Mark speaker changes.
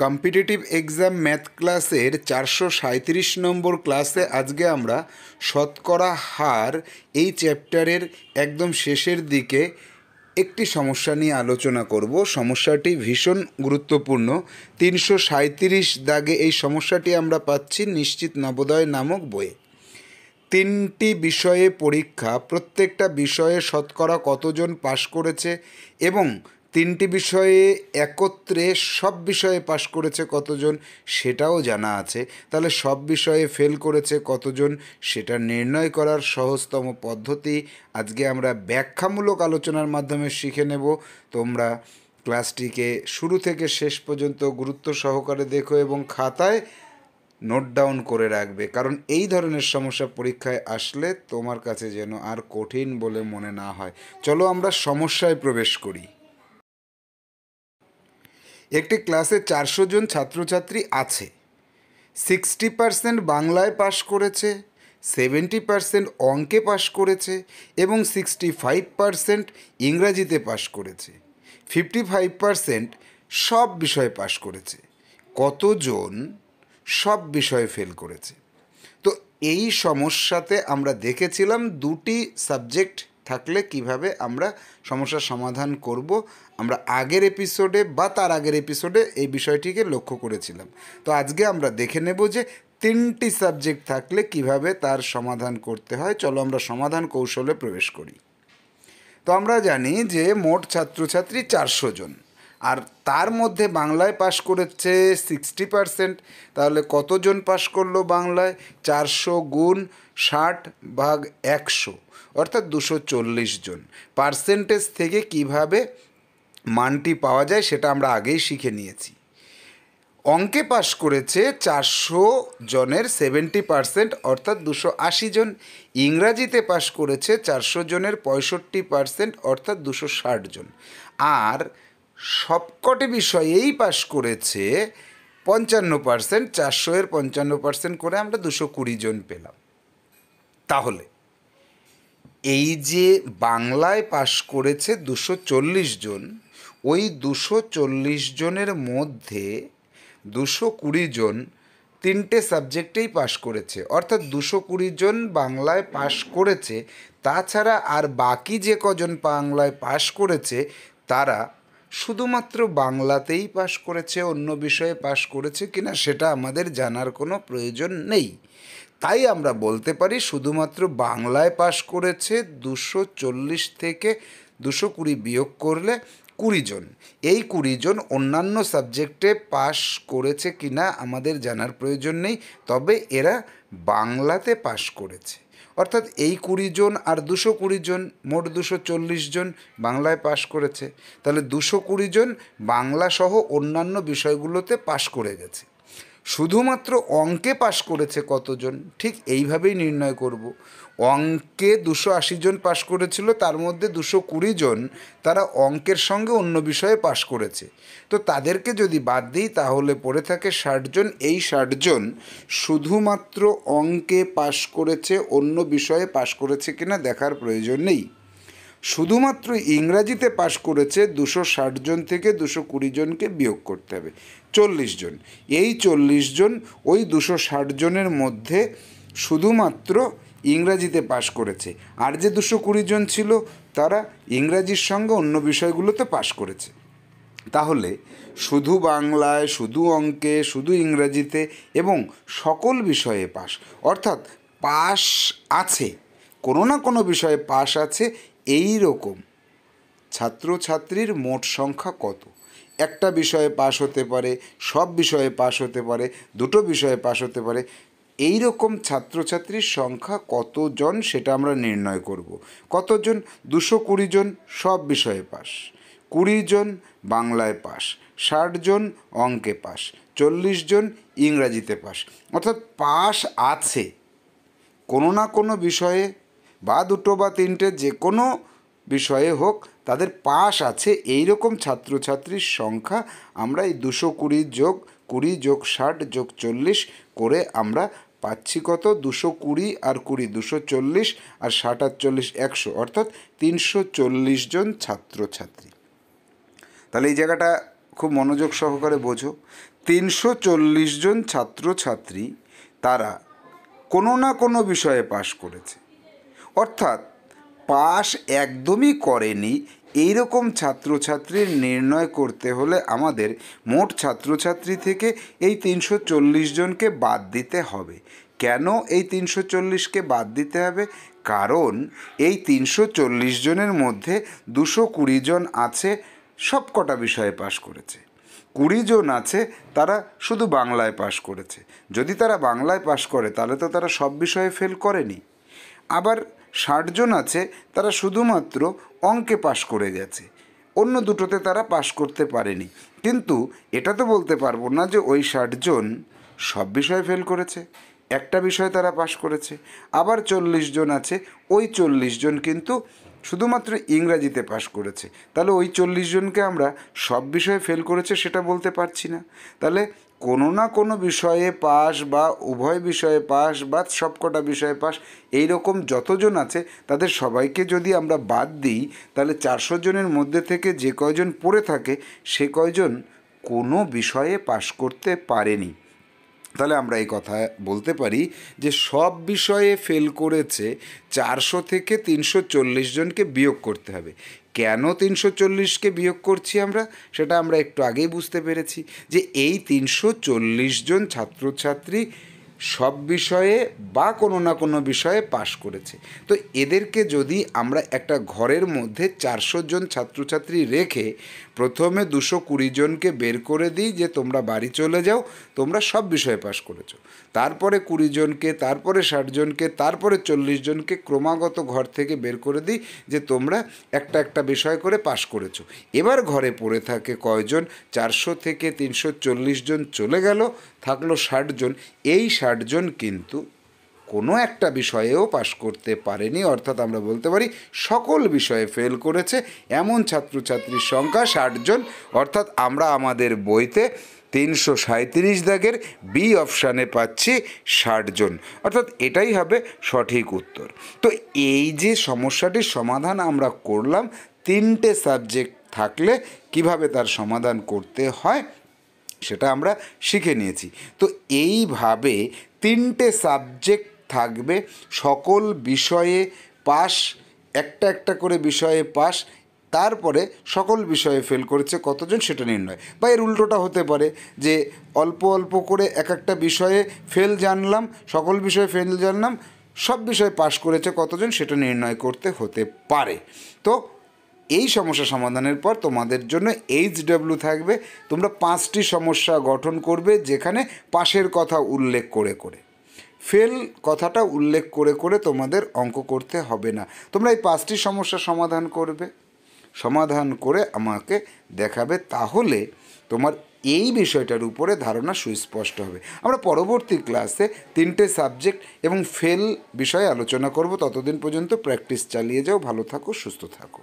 Speaker 1: Competitive exam math ক্লাসের 437 নম্বর ক্লাসে আজকে আমরা শতকরা হার এই চ্যাপ্টারের একদম শেষের দিকে একটি সমস্যা নিয়ে আলোচনা করব। সমস্যাটি ভীষণ গুরুত্বপূর্ণ। 337 দাগে এই সমস্যাটি আমরা পাচ্ছি নিশ্চিত নবোদয় নামক বইয়ে। 3টি বিষয়ে পরীক্ষা, প্রত্যেকটা বিষয়ে শতকরা কতজন পাশ করেছে এবং 3টি বিষয়ে একত্রে সব বিষয়ে পাশ করেছে কতজন সেটাও জানা আছে। তাহলে সব বিষয়ে ফেল করেছে কতজন সেটা নির্ণয় করার সহজতম পদ্ধতি আজকে আমরা ব্যাখ্যামূলক আলোচনার মাধ্যমে শিখে নেব। তোমরা ক্লাসটিকে শুরু থেকে শেষ পর্যন্ত গুরুত্ব সহকারে দেখো এবং খাতায় নোট ডাউন করে রাখবে, কারণ এই ধরনের সমস্যা পরীক্ষায় আসলে তোমার কাছে যেন আর কঠিন বলে মনে না হয়। চলো আমরা সমস্যায় প্রবেশ করি। একটি ক্লাসে 400 জন ছাত্রছাত্রী আছে। 60% বাংলায় পাশ করেছে, 70% অঙ্কে পাশ করেছে এবং 65% ইংরাজিতে পাশ করেছে। 55% সব বিষয়ে পাশ করেছে। কতজন সব বিষয়ে ফেল করেছে? তো এই সমস্যাতে আমরা দেখেছিলাম দুটি সাবজেক্ট থাকলে কিভাবে আমরা সমস্যার সমাধান করব। আমরা আগের এপিসোডে বা তার আগের এপিসোডে এই বিষয়টিকে লক্ষ্য করেছিলাম। তো আজকে আমরা দেখে নেব যে 3টি সাবজেক্ট থাকলে কিভাবে তার সমাধান করতে হয়। চলো আমরা সমাধান কৌশলে প্রবেশ করি। তো আমরা জানি যে মোট ছাত্রছাত্রী 400 জন, আর তার মধ্যে বাংলায় পাশ করেছে 60%। তাহলে কতজন পাশ করলো বাংলায়? 400 গুণ 60 ভাগ 100 অর্থাৎ 240 জন। পার্সেন্টেজ থেকে কিভাবে মানটি পাওয়া যায় সেটা আমরা আগেই শিখে নিয়েছি। অঙ্কে পাশ করেছে 400 জনের 70% অর্থাৎ 280 জন। ইংরাজিতে পাশ করেছে 400 জনের 65% অর্থাৎ 260 জন। আর সবকটি বিষয়েই পাশ করেছে 55%। 400-এর 55% করে আমরা 220 জন পেলাম। তাহলে এই যে বাংলায় পাশ করেছে 240 জন, ওই 240 জনের মধ্যে 220 জন 3টে সাবজেক্টেই পাশ করেছে, অর্থাৎ 220 জন বাংলায় পাশ করেছে। তাছাড়া আর বাকি যে কজন বাংলায় পাশ করেছে তারা শুধুমাত্র বাংলাতেই পাশ করেছে, অন্য বিষয়ে পাশ করেছে কিনা সেটা আমাদের জানার কোনো প্রয়োজন নেই। তাই আমরা বলতে পারি শুধুমাত্র বাংলায় পাশ করেছে 240 থেকে 220 বিয়োগ করলে 20 জন। এই 20 জন অন্যান্য সাবজেক্টে পাশ করেছে কিনা আমাদের জানার প্রয়োজন নেই, তবে এরা বাংলাতে পাশ করেছে। অর্থাৎ এই 20 জন আর 220 জন, মোট 240 জন বাংলায় পাশ করেছে। তাহলে 220 জন বাংলা সহ অন্যান্য বিষয়গুলোতে পাশ করে গেছে। শুধুমাত্র অঙ্কে পাশ করেছে কতজন, ঠিক এইভাবেই নির্ণয় করব। অঙ্কে 280 জন পাশ করেছিল, তার মধ্যে 220 জন তারা অঙ্কের সঙ্গে অন্য বিষয়ে পাশ করেছে। তো তাদেরকে যদি বাদ দিই তাহলে পড়ে থাকে 60 জন। এই 60 জন শুধুমাত্র অঙ্কে পাশ করেছে, অন্য বিষয়ে পাশ করেছে কিনা দেখার প্রয়োজন নেই। শুধুমাত্র ইংরাজিতে পাশ করেছে 260 জন থেকে 220 জনকে বিয়োগ করতে হবে, 40 জন। এই 40 জন ওই 260 জনের মধ্যে শুধুমাত্র ইংরাজিতে পাশ করেছে, আর যে 220 জন ছিল তারা ইংরাজির সঙ্গে অন্য বিষয়গুলোতে পাশ করেছে। তাহলে শুধু বাংলায়, শুধু অঙ্কে, শুধু ইংরাজিতে এবং সকল বিষয়ে পাশ, অর্থাৎ পাশ আছে, কোনো না কোনো বিষয়ে পাশ আছে, এই রকম ছাত্রছাত্রীর মোট সংখ্যা কত? একটা বিষয়ে পাশ হতে পারে, সব বিষয়ে পাশ হতে পারে, দুটো বিষয়ে পাশ হতে পারে। এই রকম ছাত্রছাত্রীর সংখ্যা কতজন সেটা আমরা নির্ণয় করব। কতজন? 220 জন সব বিষয়ে পাশ, 20 জন বাংলায় পাশ, 60 জন অঙ্কে পাশ, 40 জন ইংরাজিতে পাশ। অর্থাৎ পাশ আছে কোনো না কোনো বিষয়ে, বা দুটো বা তিনটে, যে কোনো বিষয়ে হোক তাদের পাশ আছে। এই রকম ছাত্রছাত্রীর সংখ্যা আমরা এই 220 যোগ 20 যোগ 60 যোগ 40 করে আমরা পাচ্ছি কত? 220 আর 20 240, আর 60 আর 40 100, অর্থাৎ 340 জন ছাত্রছাত্রী। তাহলে এই জায়গাটা খুব মনোযোগ সহকারে বোঝো। 340 জন ছাত্রছাত্রী তারা কোনো না কোনো বিষয়ে পাশ করেছে, অর্থাৎ পাশ একদমই করেনি এইরকম ছাত্রছাত্রীর নির্ণয় করতে হলে আমাদের মোট ছাত্রছাত্রী থেকে এই 340 জনকে বাদ দিতে হবে। কেন এই 340কে বাদ দিতে হবে? কারণ এই 340 জনের মধ্যে 220 জন আছে সব কটা বিষয়ে পাশ করেছে, 20 জন আছে তারা শুধু বাংলায় পাশ করেছে। যদি তারা বাংলায় পাশ করে তাহলে তো তারা সব বিষয়ে ফেল করেনি। আবার 60 জন আছে তারা শুধুমাত্র অঙ্কে পাশ করে গেছে, অন্য দুটোতে তারা পাশ করতে পারেনি। কিন্তু এটা তো বলতে পারবো না যে ওই 60 জন সব বিষয়ে ফেল করেছে, একটা বিষয়ে তারা পাশ করেছে। আবার 40 জন আছে, ওই 40 জন কিন্তু শুধুমাত্র ইংরাজিতে পাশ করেছে, তাহলে ওই 40 জনকে আমরা সব বিষয়ে ফেল করেছে সেটা বলতে পারছি না। তাহলে কোনো না কোনো বিষয়ে পাস বা উভয় বিষয়ে পাস বা সবকটা বিষয়ে পাস এই রকম যতজন আছে তাদের সবাইকে যদি আমরা বাদ দিই তাহলে 400 জনের মধ্যে থেকে যে কয়জন পড়ে থাকে সে কয়জন কোনো বিষয়ে পাশ করতে পারেনি। তাহলে আমরা এই কথা বলতে পারি যে সব বিষয়ে ফেল করেছে 400 থেকে 340 জনকে বিয়োগ করতে হবে। কেন 340কে বিয়োগ করছি আমরা সেটা আমরা একটু আগেই বুঝতে পেরেছি যে এই 340 জন ছাত্রছাত্রী সব বিষয়ে বা কোনো না কোনো বিষয়ে পাশ করেছে। তো এদেরকে যদি আমরা একটা ঘরের মধ্যে 400 জন ছাত্রছাত্রী রেখে প্রথমে 220 জনকে বের করে দিই যে তোমরা বাড়ি চলে যাও, তোমরা সব বিষয়ে পাশ করেছো, তারপরে 20 জনকে, তারপরে 60 জনকে, তারপরে 40 জনকে ক্রমাগত ঘর থেকে বের করে দিই যে তোমরা একটা একটা বিষয় করে পাশ করেছো। এবার ঘরে পড়ে থাকে কয়জন? 400 থেকে 340 জন চলে গেল, থাকলো 60 জন। এই 60 জন কিন্তু কোনো একটা বিষয়েও পাশ করতে পারেনি, অর্থাৎ আমরা বলতে পারি সকল বিষয়ে ফেল করেছে এমন ছাত্রছাত্রীর সংখ্যা 60 জন। অর্থাৎ আমরা আমাদের বইতে 337 দাগের বি অপশানে পাচ্ছি 60 জন, অর্থাৎ এটাই হবে সঠিক উত্তর। তো এই যে সমস্যাটির সমাধান আমরা করলাম, 3টে সাবজেক্ট থাকলে কিভাবে তার সমাধান করতে হয় সেটা আমরা শিখে নিয়েছি। তো এইভাবে 3টে সাবজেক্ট থাকবে, সকল বিষয়ে পাস, একটা একটা করে বিষয়ে পাস, তারপরে সকল বিষয়ে ফেল করেছে কতজন সেটা নির্ণয়। বা এর উল্টোটা হতে পারে যে অল্প অল্প করে এক একটা বিষয়ে ফেল জানলাম, সকল বিষয়ে ফেল জানলাম, সব বিষয়ে পাস করেছে কতজন সেটা নির্ণয় করতে হতে পারে। তো এই সমস্যা সমাধানের পর তোমাদের জন্য HW থাকবে, তোমরা 5টি সমস্যা গঠন করবে যেখানে পাশের কথা উল্লেখ করে করে, ফেল কথাটা উল্লেখ করে করে তোমাদের অঙ্ক করতে হবে না। তোমরা এই 5টি সমস্যা সমাধান করবে, সমাধান করে আমাকে দেখাবে, তাহলে তোমার এই বিষয়টার উপরে ধারণা সুস্পষ্ট হবে। আমরা পরবর্তী ক্লাসে 3টে সাবজেক্ট এবং ফেল বিষয়ে আলোচনা করব। ততদিন পর্যন্ত প্র্যাকটিস চালিয়ে যাও। ভালো থাকো, সুস্থ থাকো।